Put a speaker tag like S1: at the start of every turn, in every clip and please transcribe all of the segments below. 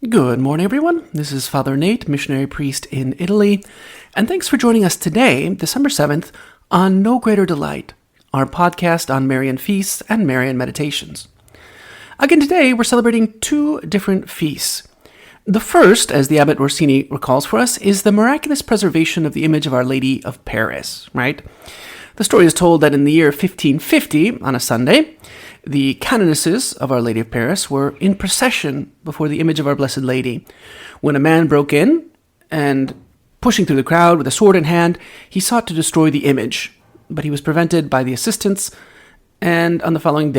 S1: Good morning, everyone. This is Father Nate, missionary priest in Italy, and thanks for joining us today, December 7th, on No Greater Delight, our podcast on Marian feasts and Marian meditations. Again, today we're celebrating two different feasts. The first, as the Abbot Orsini recalls for us, is the miraculous preservation of the image of Our Lady of Paris, right? The story is told that in the year 1550, on a Sunday, the canonesses of Our Lady of Paris were in procession before the image of Our Blessed Lady, when a man broke in and, pushing through the crowd with a sword in hand, he sought to destroy the image, but he was prevented by the assistants, and on the following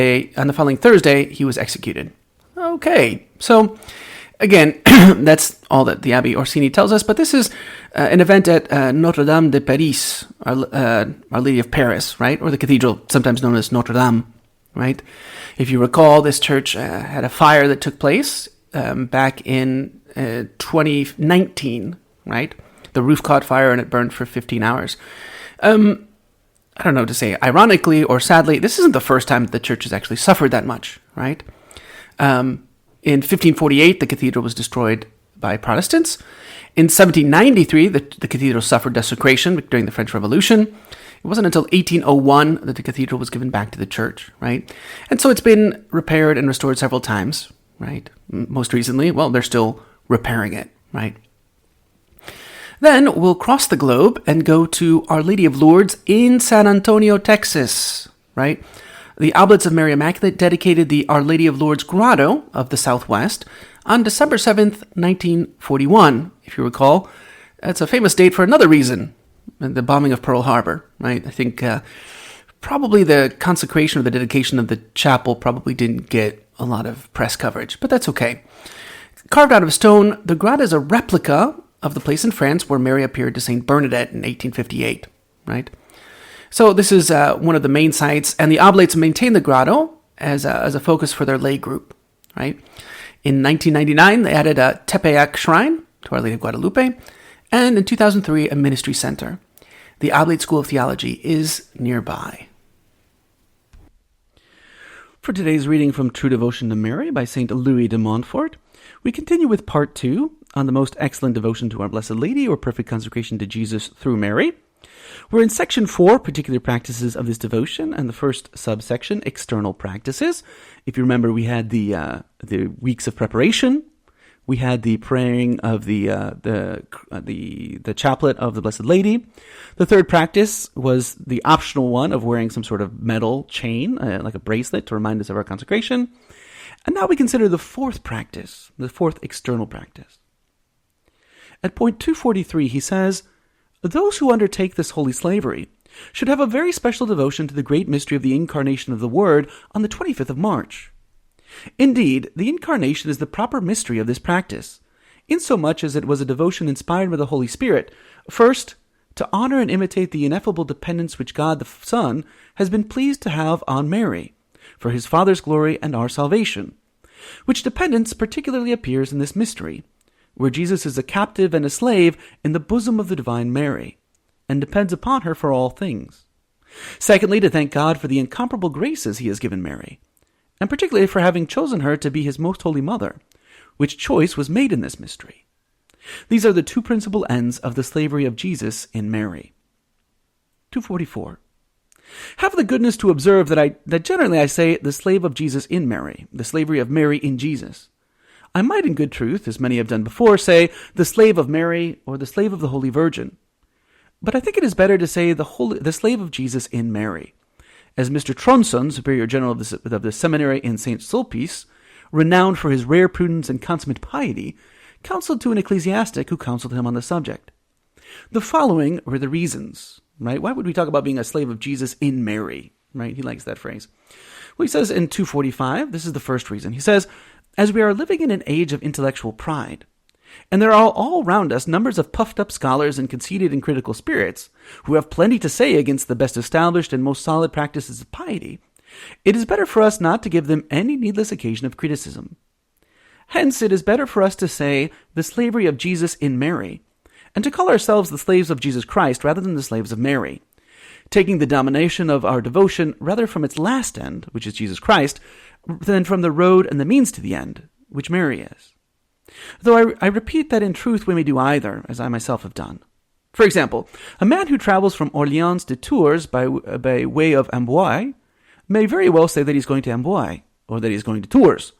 S1: Thursday, he was executed. Okay, so again, that's all that the Abbé Orsini tells us, but this is an event at Notre de Paris, Our Lady of Paris, right? Or the cathedral, sometimes known as Notre Dame, right? If you recall, this church had a fire that took place back in 2019, right? The roof caught fire and it burned for 15 hours. I don't know to say, ironically or sadly, this isn't the first time that the church has actually suffered that much, right? In 1548, the cathedral was destroyed by Protestants. In 1793, the cathedral suffered desecration during the French Revolution. It wasn't until 1801 that the cathedral was given back to the church, right? And so it's been repaired and restored several times, right? Most recently, well, they're still repairing it, right? Then we'll cross the globe and go to Our Lady of Lourdes in San Antonio, Texas, right? The Oblates of Mary Immaculate dedicated the Our Lady of Lourdes Grotto of the Southwest on December 7th, 1941. If you recall, that's a famous date for another reason, the bombing of Pearl Harbor, right? I think probably the consecration or the dedication of the chapel probably didn't get a lot of press coverage, but that's okay. Carved out of stone, the grotto is a replica of the place in France where Mary appeared to Saint Bernadette in 1858, right? So this is one of the main sites, and the Oblates maintain the grotto as a focus for their lay group, right? In 1999, they added a Tepeyac shrine to Our Lady of Guadalupe, and in 2003, a ministry center. The Oblate School of Theology is nearby. For today's reading from True Devotion to Mary by St. Louis de Montfort, we continue with part 2 on the most excellent devotion to Our Blessed Lady, or perfect consecration to Jesus through Mary. We're in section 4, particular practices of this devotion, and the first subsection, external practices. If you remember, we had the weeks of preparation. We had the praying of the chaplet of the Blessed Lady. The third practice was the optional one of wearing some sort of metal chain, like a bracelet, to remind us of our consecration. And now we consider the fourth practice, the fourth external practice. At point 243, he says, "Those who undertake this holy slavery should have a very special devotion to the great mystery of the Incarnation of the Word on the 25th of March. Indeed, the Incarnation is the proper mystery of this practice, insomuch as it was a devotion inspired by the Holy Spirit, first, to honor and imitate the ineffable dependence which God the Son has been pleased to have on Mary, for his Father's glory and our salvation, which dependence particularly appears in this mystery, where Jesus is a captive and a slave in the bosom of the Divine Mary, and depends upon her for all things. Secondly, to thank God for the incomparable graces he has given Mary, and particularly for having chosen her to be his most holy mother, which choice was made in this mystery. These are the two principal ends of the slavery of Jesus in Mary." 244. Have the goodness to observe that generally I say the slave of Jesus in Mary, the slavery of Mary in Jesus. I might in good truth, as many have done before, say the slave of Mary or the slave of the Holy Virgin. But I think it is better to say the slave of Jesus in Mary. As Mr. Tronson, Superior General of the Seminary in St. Sulpice, renowned for his rare prudence and consummate piety, counseled to an ecclesiastic who counseled him on the subject. The following were the reasons, right? Why would we talk about being a slave of Jesus in Mary, right? He likes that phrase. Well, he says in 245, this is the first reason. He says, "As we are living in an age of intellectual pride, and there are all round us numbers of puffed-up scholars and conceited and critical spirits, who have plenty to say against the best established and most solid practices of piety, it is better for us not to give them any needless occasion of criticism. Hence it is better for us to say the slavery of Jesus in Mary, and to call ourselves the slaves of Jesus Christ rather than the slaves of Mary, taking the domination of our devotion rather from its last end, which is Jesus Christ, than from the road and the means to the end, which Mary is. Though I repeat that in truth we may do either, as I myself have done. For example, a man who travels from Orléans to Tours by way of Amboise may very well say that he's going to Amboise, or that he's going to Tours,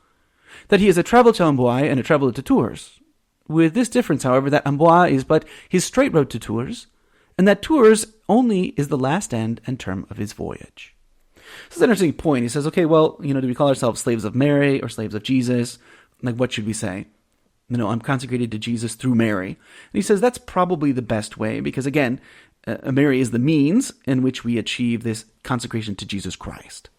S1: that he is a traveler to Amboise and a traveler to Tours. With this difference, however, that Amboise is but his straight road to Tours, and that Tours only is the last end and term of his voyage. This is an interesting point. He says, okay, well, do we call ourselves slaves of Mary or slaves of Jesus? Like, what should we say? I'm consecrated to Jesus through Mary. And he says that's probably the best way because, again, Mary is the means in which we achieve this consecration to Jesus Christ.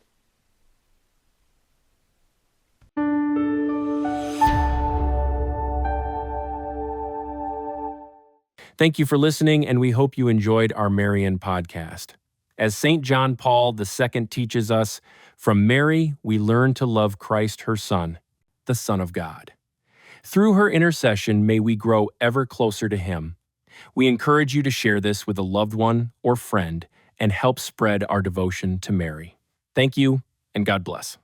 S2: Thank you for listening, and we hope you enjoyed our Marian podcast. As St. John Paul II teaches us, from Mary we learn to love Christ, her Son, the Son of God. Through her intercession, may we grow ever closer to Him. We encourage you to share this with a loved one or friend and help spread our devotion to Mary. Thank you, and God bless.